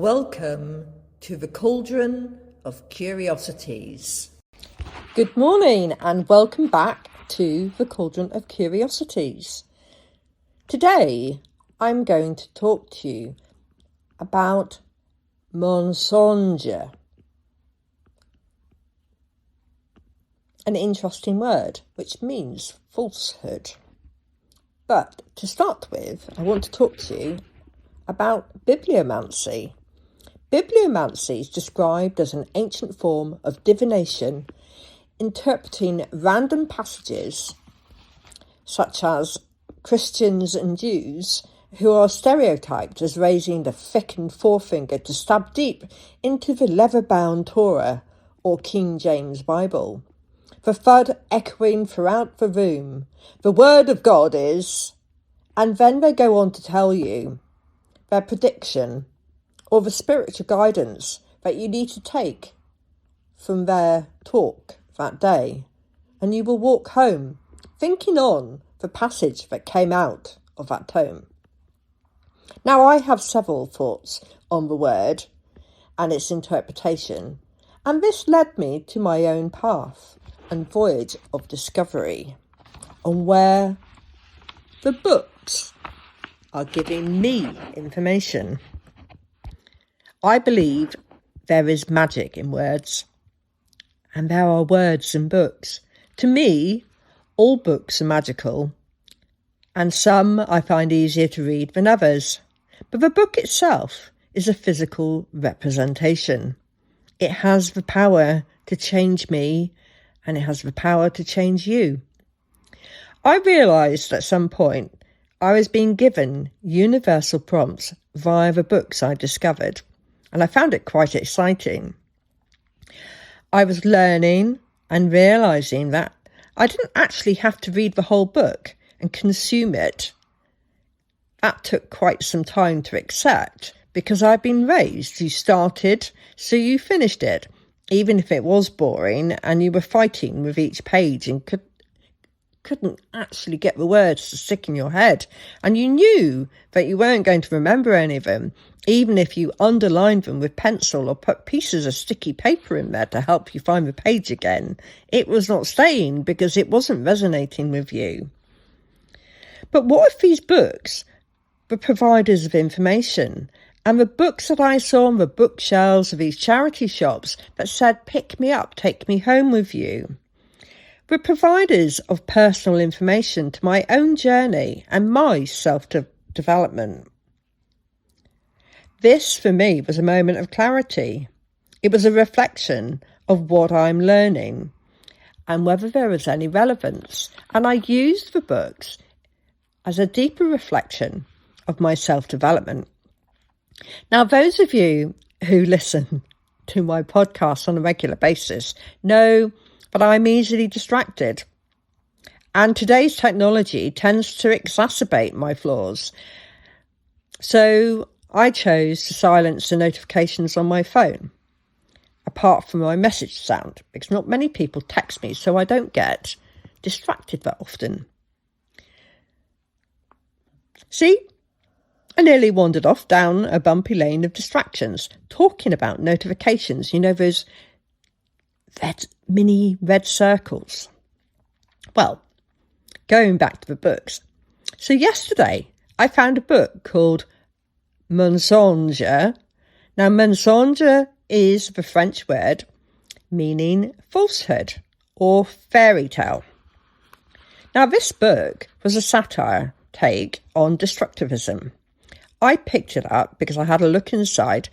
Welcome to the Cauldron of Curiosities. Good morning and welcome back to the Cauldron of Curiosities. Today I'm going to talk to you about Mensonge, an interesting word which means falsehood. But to start with, I want to talk to you about Bibliomancy. Bibliomancy is described as an ancient form of divination interpreting random passages such as Christians and Jews who are stereotyped as raising the thickened forefinger to stab deep into the leather-bound Torah or King James Bible. The thud echoing throughout the room. The word of God is... And then they go on to tell you their prediction or the spiritual guidance that you need to take from their talk that day. And you will walk home thinking on the passage that came out of that tome. Now, I have several thoughts on the word and its interpretation, and this led me to my own path and voyage of discovery on where the books are giving me information. I believe there is magic in words, and there are words in books. To me, all books are magical, and some I find easier to read than others. But the book itself is a physical representation. It has the power to change me, and it has the power to change you. I realised at some point I was being given universal prompts via the books I discovered, and I found it quite exciting. I was learning and realising that I didn't actually have to read the whole book and consume it. That took quite some time to accept, because I've been raised, you started, so you finished it, even if it was boring and you were fighting with each page and couldn't actually get the words to stick in your head, and you knew that you weren't going to remember any of them, even if you underlined them with pencil or put pieces of sticky paper in there to help you find the page again. It was not staying because it wasn't resonating with you. But what if these books were providers of information, and the books that I saw on the bookshelves of these charity shops that said, pick me up, take me home with you, were providers of personal information to my own journey and my self-development. This, for me, was a moment of clarity. It was a reflection of what I'm learning and whether there was any relevance. And I used the books as a deeper reflection of my self-development. Now, those of you who listen to my podcast on a regular basis know that I'm easily distracted. And today's technology tends to exacerbate my flaws. So I chose to silence the notifications on my phone, apart from my message sound, because not many people text me, so I don't get distracted that often. See, I nearly wandered off down a bumpy lane of distractions, talking about notifications, you know, those mini red circles. Well, going back to the books. So yesterday, I found a book called Mensonge. Now, mensonge is the French word meaning falsehood or fairy tale. Now, this book was a satire take on destructivism. I picked it up because I had a look inside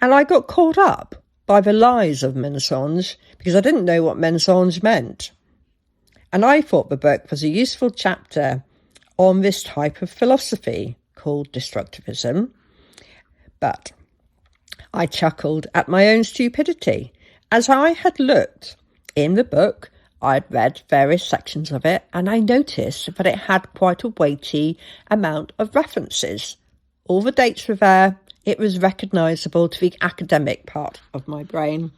and I got caught up by the lies of Mensonge because I didn't know what mensonge meant. And I thought the book was a useful chapter on this type of philosophy called destructivism. But I chuckled at my own stupidity. As I had looked in the book, I'd read various sections of it, and I noticed that it had quite a weighty amount of references. All the dates were there. It was recognisable to the academic part of my brain.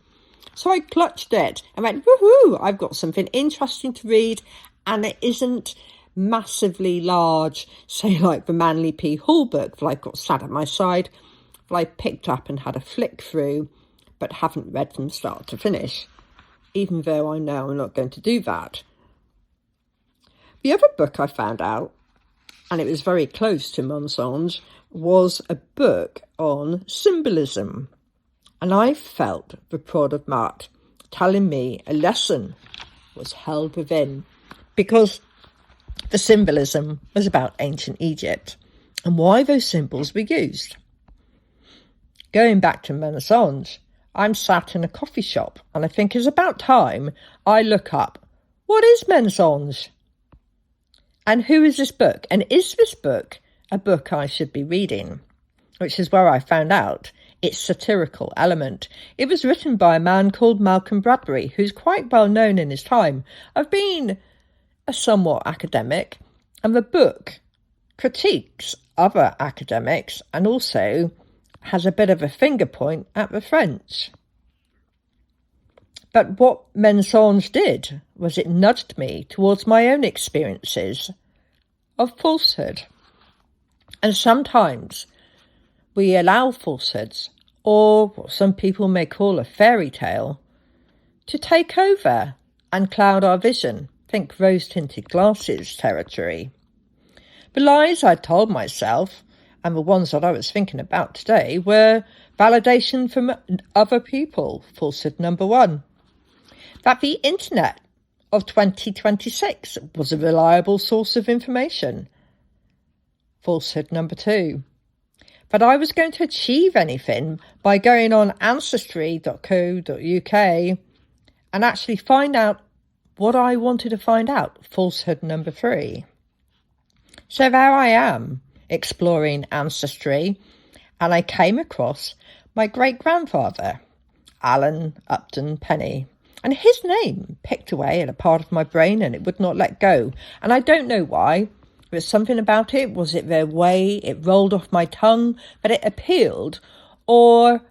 So I clutched it and went, woohoo, I've got something interesting to read, and it isn't massively large, say like the Manly P. Hall book that I've got sat at my side. that I picked up and had a flick through, but haven't read from start to finish, even though I know I'm not going to do that. The other book I found out, and it was very close to Mensonge, was a book on symbolism. And I felt the prod of Mart telling me a lesson was held within, because the symbolism was about ancient Egypt and why those symbols were used. Going back to Mensonge, I'm sat in a coffee shop and I think it's about time I look up, what is Mensonge? And who is this book? And is this book a book I should be reading? Which is where I found out its satirical element. It was written by a man called Malcolm Bradbury, who's quite well known in his time of being a somewhat academic, and the book critiques other academics and also has a bit of a finger point at the French. But what Mensonge did was it nudged me towards my own experiences of falsehood. And sometimes we allow falsehoods, or what some people may call a fairy tale, to take over and cloud our vision. Think rose-tinted glasses territory. The lies I told myself, and the ones that I was thinking about today, were validation from other people. Falsehood number 1. That the internet of 2026 was a reliable source of information. Falsehood number 2. That I was going to achieve anything by going on ancestry.co.uk and actually find out what I wanted to find out. Falsehood number 3. So there I am, exploring ancestry, and I came across my great-grandfather, Alan Upton Penny, and his name picked away at a part of my brain and it would not let go. And I don't know why. There was something about it. Was it the way it rolled off my tongue that it appealed? Or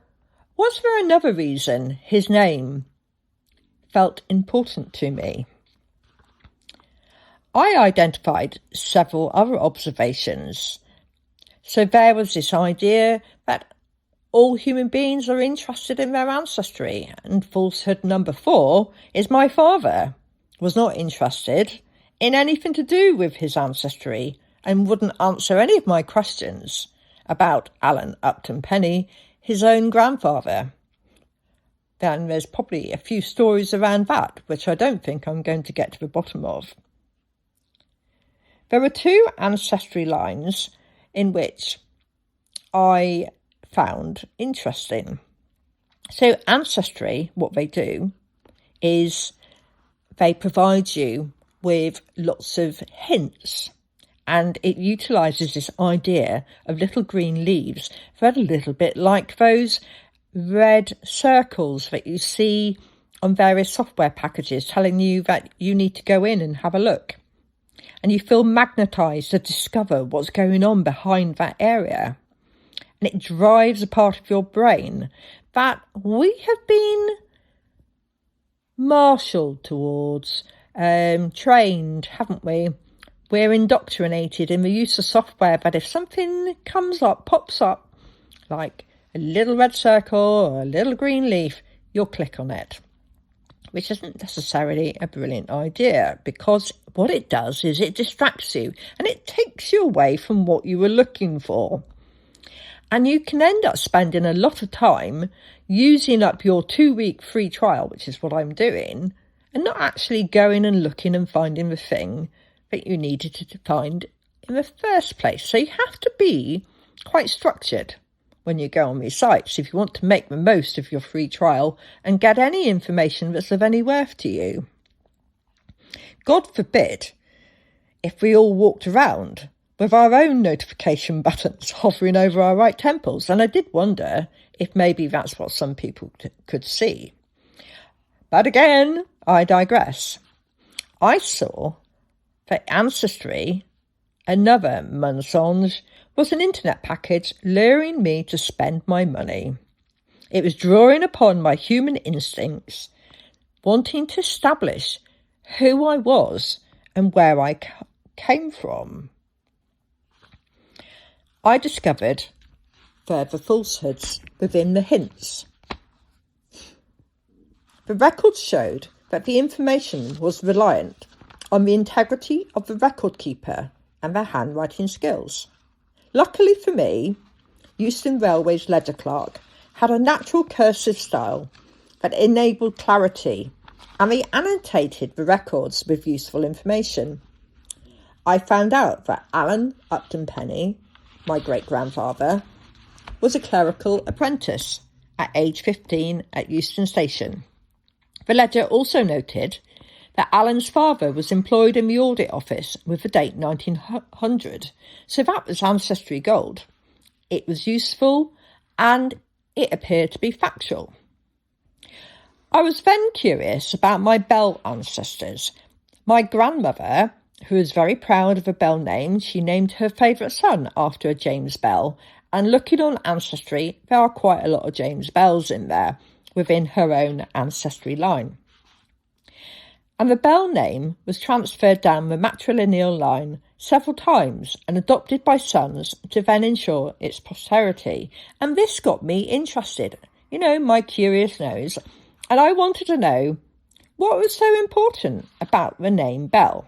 was there another reason his name felt important to me? I identified several other observations. So there was this idea that all human beings are interested in their ancestry. And falsehood number 4 is my father was not interested in anything to do with his ancestry and wouldn't answer any of my questions about Alan Upton Penny, his own grandfather. Then there's probably a few stories around that, which I don't think I'm going to get to the bottom of. There are 2 ancestry lines in which I found interesting. So ancestry, what they do is they provide you with lots of hints, and it utilises this idea of little green leaves that are a little bit like those red circles that you see on various software packages telling you that you need to go in and have a look. And you feel magnetised to discover what's going on behind that area. And it drives a part of your brain that we have been marshalled towards, trained, haven't we? We're indoctrinated in the use of software that if something comes up, pops up, like a little red circle or a little green leaf, you'll click on it. Which isn't necessarily a brilliant idea, because what it does is it distracts you and it takes you away from what you were looking for. And you can end up spending a lot of time using up your 2-week free trial, which is what I'm doing, and not actually going and looking and finding the thing that you needed to find in the first place. So you have to be quite structured when you go on these sites if you want to make the most of your free trial and get any information that's of any worth to you. God forbid if we all walked around with our own notification buttons hovering over our right temples. And I did wonder if maybe that's what some people could see. But again, I digress. I saw that Ancestry, another Mensonge, was an internet package luring me to spend my money. It was drawing upon my human instincts, wanting to establish who I was and where I came from. I discovered further falsehoods within the hints. The records showed that the information was reliant on the integrity of the record keeper and their handwriting skills. Luckily for me, Euston Railway's ledger clerk had a natural cursive style that enabled clarity, and they annotated the records with useful information. I found out that Alan Upton Penny, my great-grandfather, was a clerical apprentice at age 15 at Euston Station. The ledger also noted that Alan's father was employed in the audit office with the date 1900, so that was ancestry gold. It was useful and it appeared to be factual. I was then curious about my Bell ancestors. My grandmother, who was very proud of a Bell name, she named her favourite son after a James Bell, and looking on Ancestry, there are quite a lot of James Bells in there within her own ancestry line. And the Bell name was transferred down the matrilineal line several times and adopted by sons to then ensure its posterity. And this got me interested, my curious nose, and I wanted to know what was so important about the name Bell.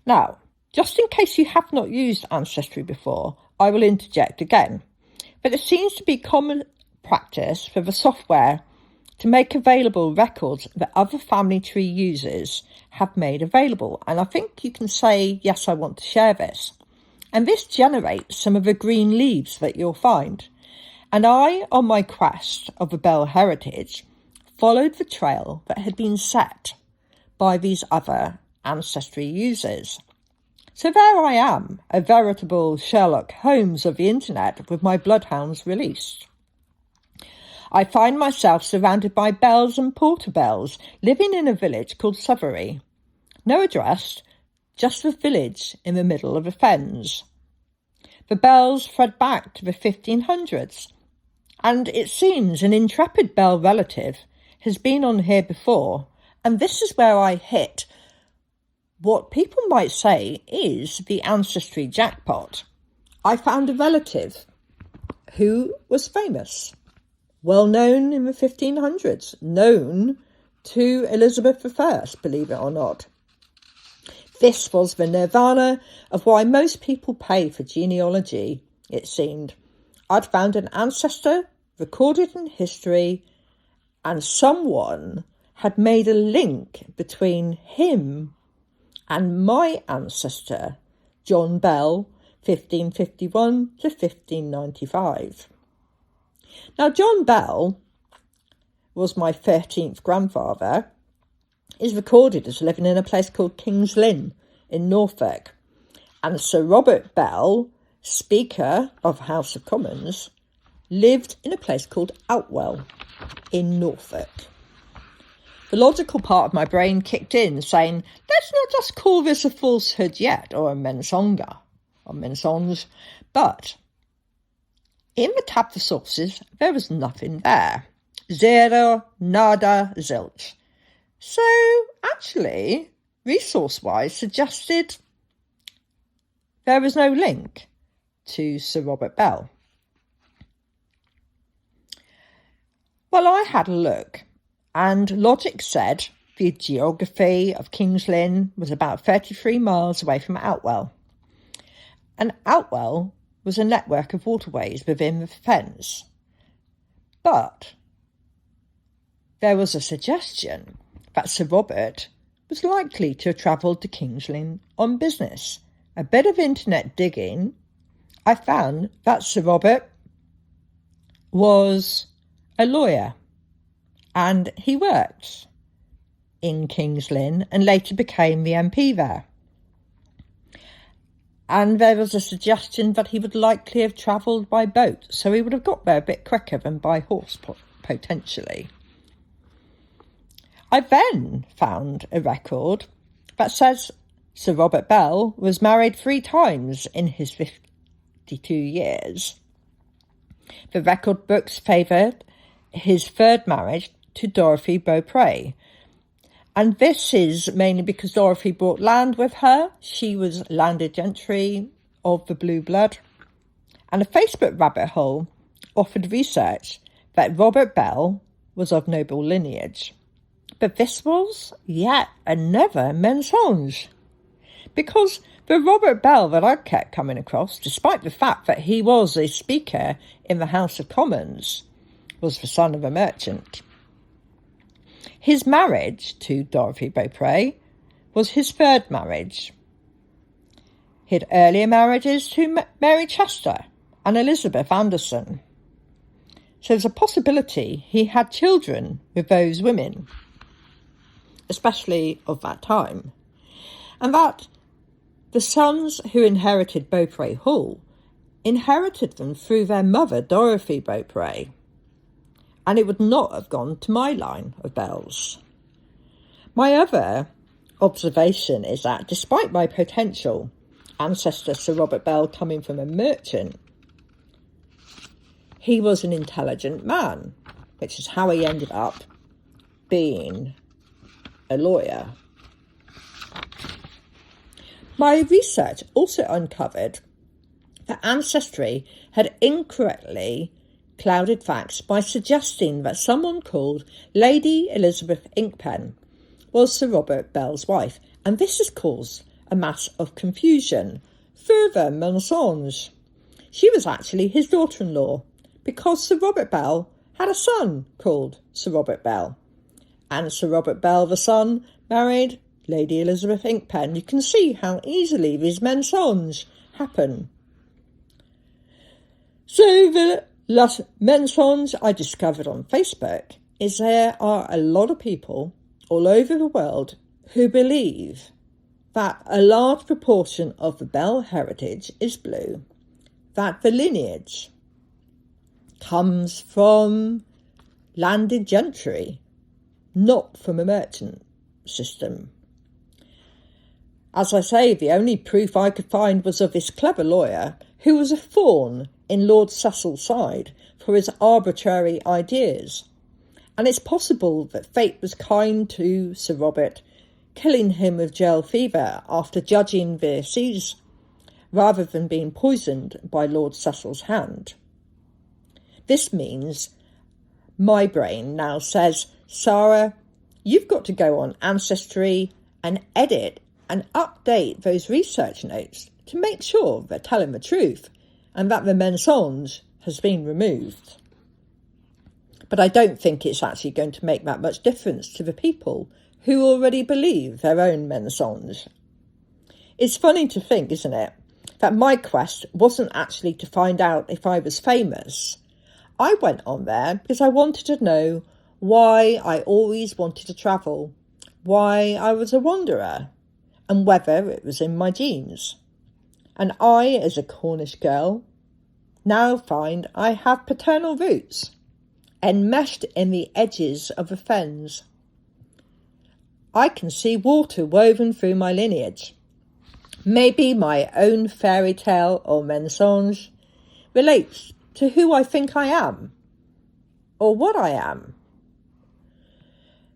Now, just in case you have not used Ancestry before, I will interject again. But it seems to be common practice for the software to make available records that other family tree users have made available. And I think you can say, yes, I want to share this. And this generates some of the green leaves that you'll find. And I, on my quest of a Bell heritage, followed the trail that had been set by these other Ancestry users. So there I am, a veritable Sherlock Holmes of the internet with my bloodhounds released. I find myself surrounded by bells and porterbells, living in a village called Sovery. No address, just a village in the middle of a fens. The bells thread back to the 1500s, and it seems an intrepid Bell relative has been on here before, and this is where I hit what people might say is the ancestry jackpot. I found a relative who was famous, well known in the 1500s, known to Elizabeth I, believe it or not. This was the nirvana of why most people pay for genealogy, it seemed. I'd found an ancestor recorded in history, and someone had made a link between him and my ancestor, John Bell, 1551 to 1595. Now, John Bell was my 13th grandfather, is recorded as living in a place called King's Lynn in Norfolk. And Sir Robert Bell, Speaker of House of Commons, lived in a place called Outwell in Norfolk. The logical part of my brain kicked in, saying, let's not just call this a falsehood yet, or a mensonge, but in the tab for sources, there was nothing there. Zero, nada, zilch. So, actually, resource-wise, suggested there was no link to Sir Robert Bell. Well, I had a look, and logic said the geography of King's Lynn was about 33 miles away from Outwell. And Outwell was a network of waterways within the fens. But there was a suggestion that Sir Robert was likely to have travelled to King's Lynn on business. A bit of internet digging, I found that Sir Robert was a lawyer, and he worked in King's Lynn and later became the MP there. And there was a suggestion that he would likely have travelled by boat, so he would have got there a bit quicker than by horse, potentially. I then found a record that says Sir Robert Bell was married 3 times in his 52 years. The record books favoured his 3rd marriage to Dorothy Beaupre. And this is mainly because Dorothy brought land with her. She was landed gentry of the blue blood. and a Facebook rabbit hole offered research that Robert Bell was of noble lineage. But this was yet another mensonge, because the Robert Bell that I kept coming across, despite the fact that he was a speaker in the House of Commons, was the son of a merchant. His marriage to Dorothy Beaupre was his third marriage. He had earlier marriages to Mary Chester and Elizabeth Anderson. So there's a possibility he had children with those women, especially of that time, and that the sons who inherited Beaupre Hall inherited them through their mother, Dorothy Beaupre, and it would not have gone to my line of bells. My other observation is that despite my potential ancestor Sir Robert Bell coming from a merchant, he was an intelligent man, which is how he ended up being a lawyer. My research also uncovered that Ancestry had incorrectly clouded facts by suggesting that someone called Lady Elizabeth Inkpen was Sir Robert Bell's wife, and this has caused a mass of confusion. Further mensonge. She was actually his daughter-in-law, because Sir Robert Bell had a son called Sir Robert Bell, and Sir Robert Bell the son married Lady Elizabeth Inkpen. You can see how easily these mensonges happen. So the last mensonge I discovered on Facebook is there are a lot of people all over the world who believe that a large proportion of the Bell heritage is blue, that the lineage comes from landed gentry, not from a merchant system. As I say, the only proof I could find was of this clever lawyer who was a thorn in Lord Cecil's side for his arbitrary ideas. And it's possible that fate was kind to Sir Robert, killing him with jail fever after judging the seas, rather than being poisoned by Lord Cecil's hand. This means my brain now says, Sarah, you've got to go on Ancestry and edit and update those research notes to make sure they're telling the truth and that the mensonge has been removed. But I don't think it's actually going to make that much difference to the people who already believe their own mensonge. It's funny to think, isn't it, that my quest wasn't actually to find out if I was famous. I went on there because I wanted to know why I always wanted to travel, why I was a wanderer, and whether it was in my genes. And I, as a Cornish girl, now find I have paternal roots, enmeshed in the edges of the fens. I can see water woven through my lineage. Maybe my own fairy tale or mensonge relates to who I think I am, or what I am.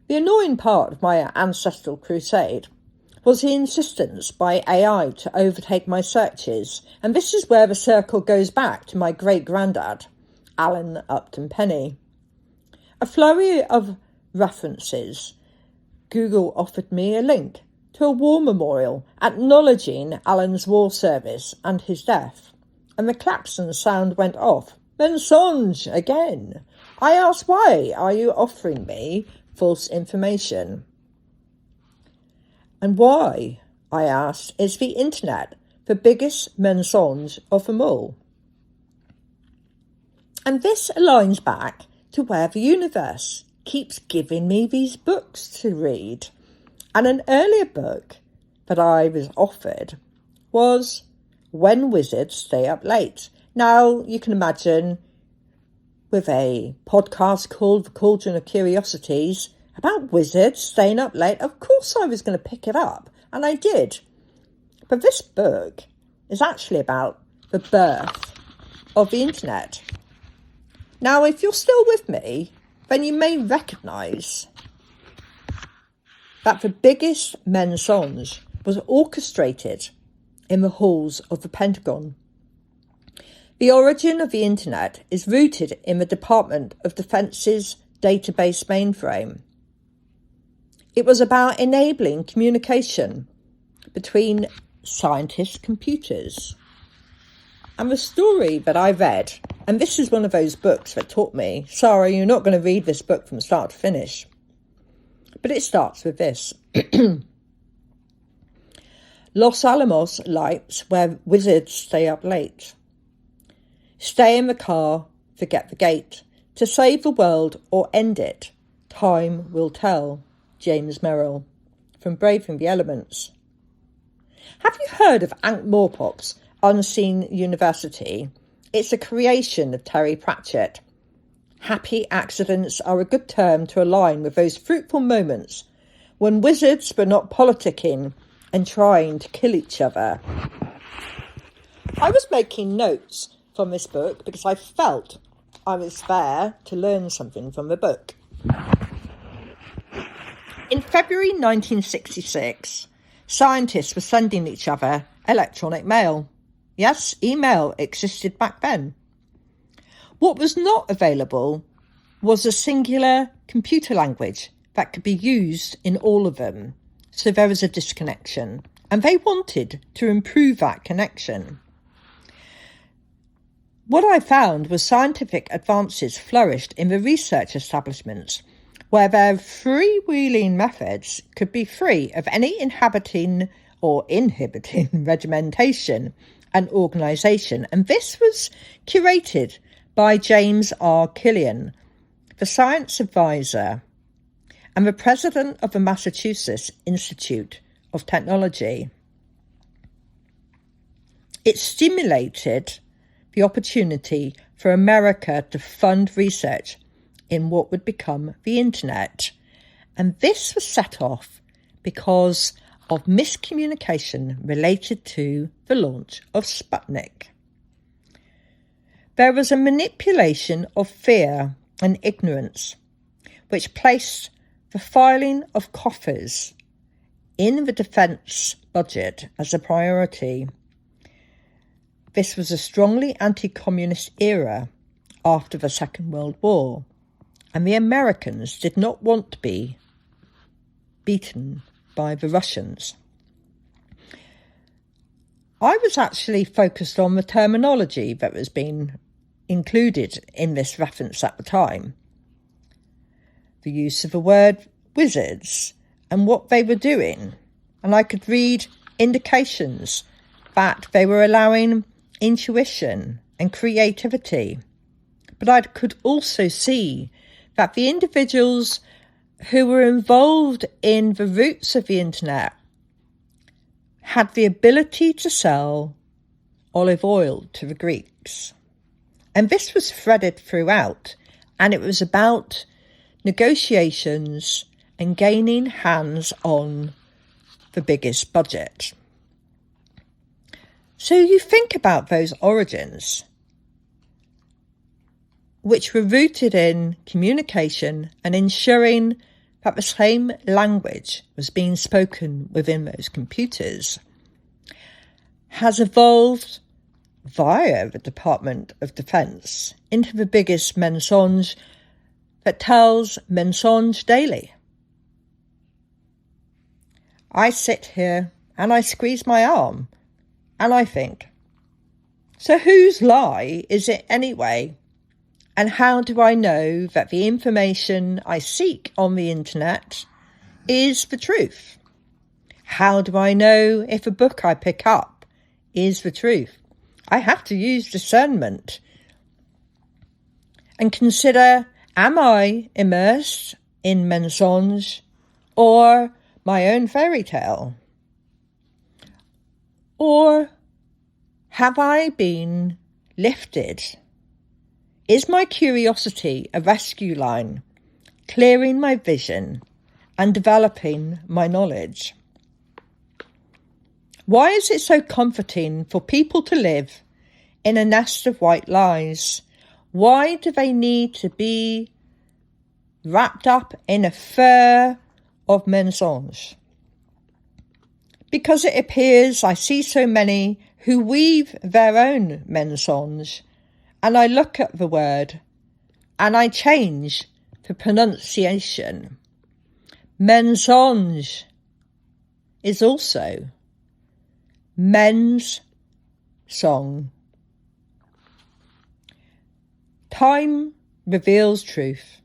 The annoying part of my ancestral crusade was the insistence by AI to overtake my searches, and this is where the circle goes back to my great-granddad, Alan Upton Penny. A flurry of references. Google offered me a link to a war memorial acknowledging Alan's war service and his death, and the klaxon sound went off. Mensonge again. I asked, why are you offering me false information? And why, I asked, is the internet the biggest mensonge of them all? And this aligns back to where the universe keeps giving me these books to read. And an earlier book that I was offered was When Wizards Stay Up Late. Now, you can imagine with a podcast called The Cauldron of Curiosities about wizards staying up late, of course I was going to pick it up, and I did. But this book is actually about the birth of the internet. Now, if you're still with me, then you may recognise that the biggest mensonge was orchestrated in the halls of the Pentagon. The origin of the internet is rooted in the Department of Defence's database mainframe. It was about enabling communication between scientist computers. And the story that I read, and this is one of those books that taught me, Sarah, you're not going to read this book from start to finish. But it starts with this. Los Alamos lights where wizards stay up late. Stay in the car, forget the gate. To save the world or end it, time will tell. James Merrill, from Braving the Elements. Have you heard of Ankh-Morpork's Unseen University? It's a creation of Terry Pratchett. Happy accidents are a good term to align with those fruitful moments when wizards were not politicking and trying to kill each other. I was making notes from this book because I felt I was there to learn something from the book. In February 1966, scientists were sending each other electronic mail. Yes, email existed back then. What was not available was a singular computer language that could be used in all of them. So there was a disconnection, and they wanted to improve that connection. What I found was scientific advances flourished in the research establishments, where their freewheeling methods could be free of any inhibiting regimentation and organisation, and this was curated by James R. Killian, the science advisor and the president of the Massachusetts Institute of Technology. It stimulated the opportunity for America to fund research in what would become the internet. And this was set off because of miscommunication related to the launch of Sputnik. There was a manipulation of fear and ignorance, which placed the filing of coffers in the defence budget as a priority. This was a strongly anti-communist era after the Second World War, and the Americans did not want to be beaten by the Russians. I was actually focused on the terminology that was being included in this reference at the time. The use of the word wizards and what they were doing. And I could read indications that they were allowing intuition and creativity. But I could also see that the individuals who were involved in the roots of the internet had the ability to sell olive oil to the Greeks. And this was threaded throughout, and it was about negotiations and gaining hands on the biggest budget. So you think about those origins, which were rooted in communication and ensuring that the same language was being spoken within those computers, has evolved via the Department of Defense into the biggest Mensonge that tells Mensonge daily. I sit here and I squeeze my arm and I think, so whose lie is it anyway? And how do I know that the information I seek on the internet is the truth? How do I know if a book I pick up is the truth? I have to use discernment and consider, am I immersed in Mensonge or my own fairy tale? Or have I been lifted? Is my curiosity a rescue line, clearing my vision and developing my knowledge? Why is it so comforting for people to live in a nest of white lies? Why do they need to be wrapped up in a fur of mensonge? Because it appears I see so many who weave their own mensonge and I look at the word and I change the pronunciation. Mensonge is also men's song. Time reveals truth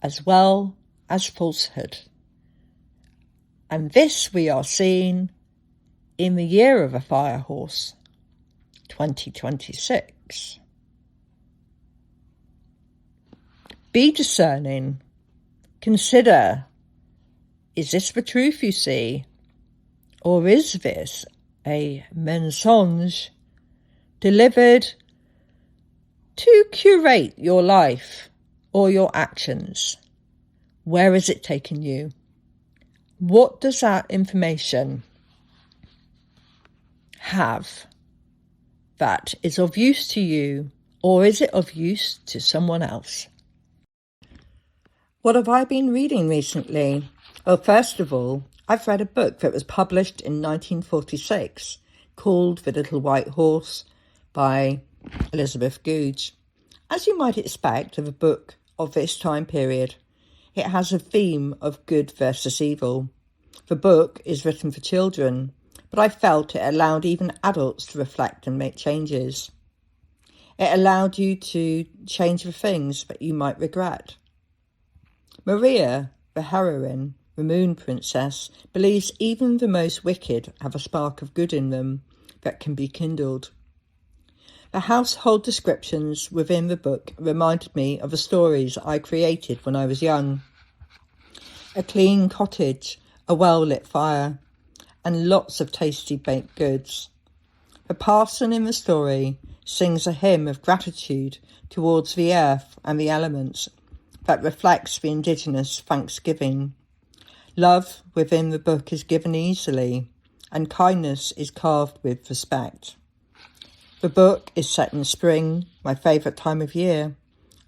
as well as falsehood. And this we are seeing in the year of a fire horse, 2026. Be discerning. Consider, is this the truth you see? Or is this a mensonge delivered to curate your life or your actions? Where is it taking you? What does that information have that is of use to you, or is it of use to someone else? What have I been reading recently? Well, first of all, I've read a book that was published in 1946 called The Little White Horse by Elizabeth Goudge. As you might expect of a book of this time period, it has a theme of good versus evil. The book is written for children, but I felt it allowed even adults to reflect and make changes. It allowed you to change the things that you might regret. Maria, the heroine, the Moon Princess, believes even the most wicked have a spark of good in them that can be kindled. The household descriptions within the book reminded me of the stories I created when I was young. A clean cottage, a well-lit fire, and lots of tasty baked goods. The parson in the story sings a hymn of gratitude towards the earth and the elements that reflects the indigenous thanksgiving. Love within the book is given easily, and kindness is carved with respect. The book is set in spring, my favourite time of year,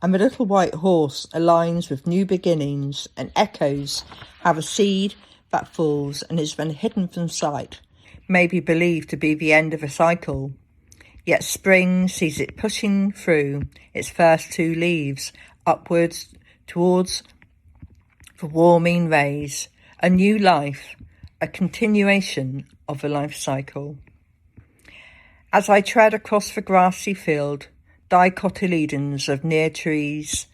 and the little white horse aligns with new beginnings and echoes how a seed that falls and is then hidden from sight may be believed to be the end of a cycle. Yet spring sees it pushing through its first two leaves upwards towards the warming rays, a new life, a continuation of the life cycle. As I tread across the grassy field, dicotyledons of near trees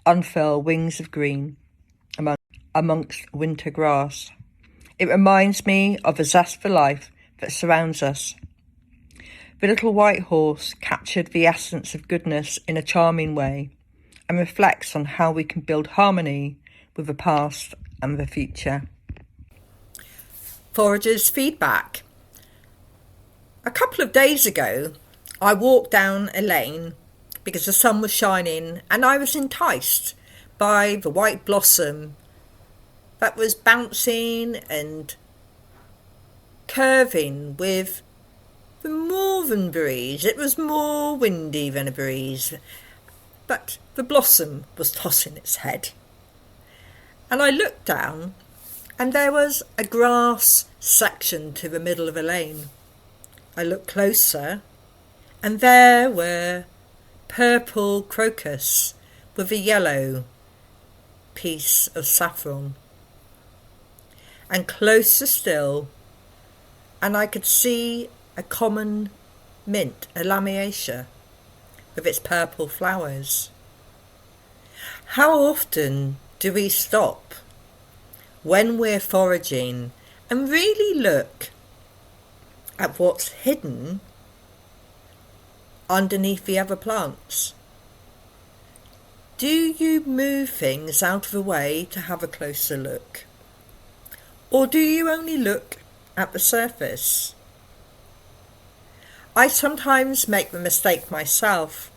unfurl wings of green amongst winter grass. It reminds me of the zest for life that surrounds us. The little white horse captured the essence of goodness in a charming way and reflects on how we can build harmony with the past and the future. Forager's feedback. A couple of days ago, I walked down a lane because the sun was shining and I was enticed by the white blossom that was bouncing and curving with the northern breeze. It was more windy than a breeze, but the blossom was tossing its head. And I looked down and there was a grass section to the middle of a lane. I looked closer and there were purple crocus with a yellow piece of saffron. And closer still, and I could see a common mint, a lamiaceae, with its purple flowers. How often do we stop when we're foraging and really look at what's hidden underneath the other plants? Do you move things out of the way to have a closer look? Or do you only look at the surface? I sometimes make the mistake myself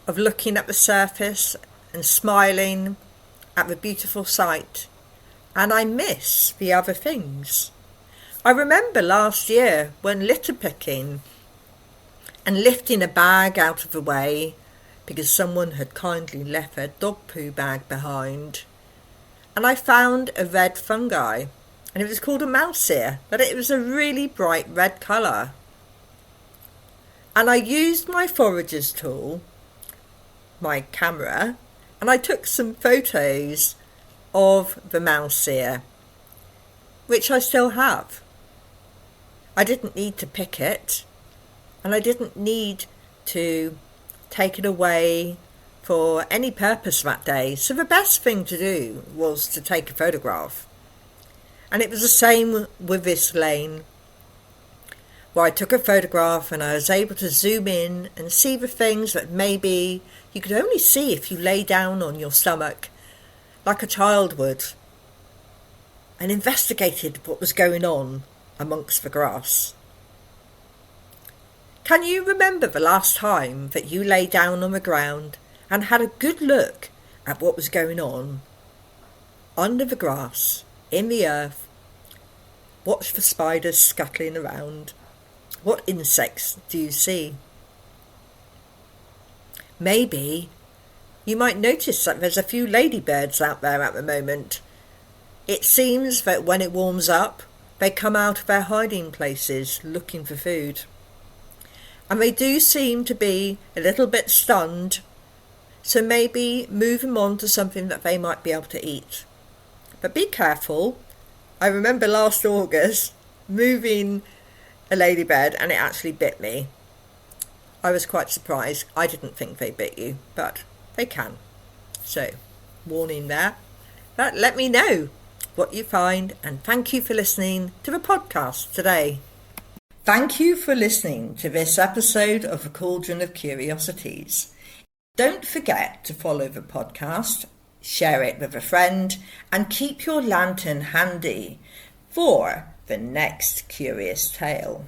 of looking at the surface and smiling at the beautiful sight, and I miss the other things. I remember last year when litter picking and lifting a bag out of the way because someone had kindly left their dog poo bag behind, and I found a red fungi, and it was called a mouse ear, but it was a really bright red colour. And I used my forager's tool my camera and I took some photos of the mouse ear, which I still have. I didn't need to pick it, and I didn't need to take it away for any purpose that day, so the best thing to do was to take a photograph. And it was the same with this lane, where I took a photograph and I was able to zoom in and see the things that maybe you could only see if you lay down on your stomach like a child would, and investigated what was going on amongst the grass. Can you remember the last time that you lay down on the ground and had a good look at what was going on under the grass, in the earth? Watch the spiders scuttling around. What insects do you see? Maybe you might notice that there's a few ladybirds out there at the moment. It seems that when it warms up, they come out of their hiding places looking for food. And they do seem to be a little bit stunned, so maybe move them on to something that they might be able to eat. But be careful. I remember last August moving a ladybird and it actually bit me. I was quite surprised. I didn't think they bit you, but they can. So, warning there. But let me know what you find, and thank you for listening to the podcast today. Thank you for listening to this episode of the Cauldron of Curiosities. Don't forget to follow the podcast, share it with a friend, and keep your lantern handy for the next curious tale.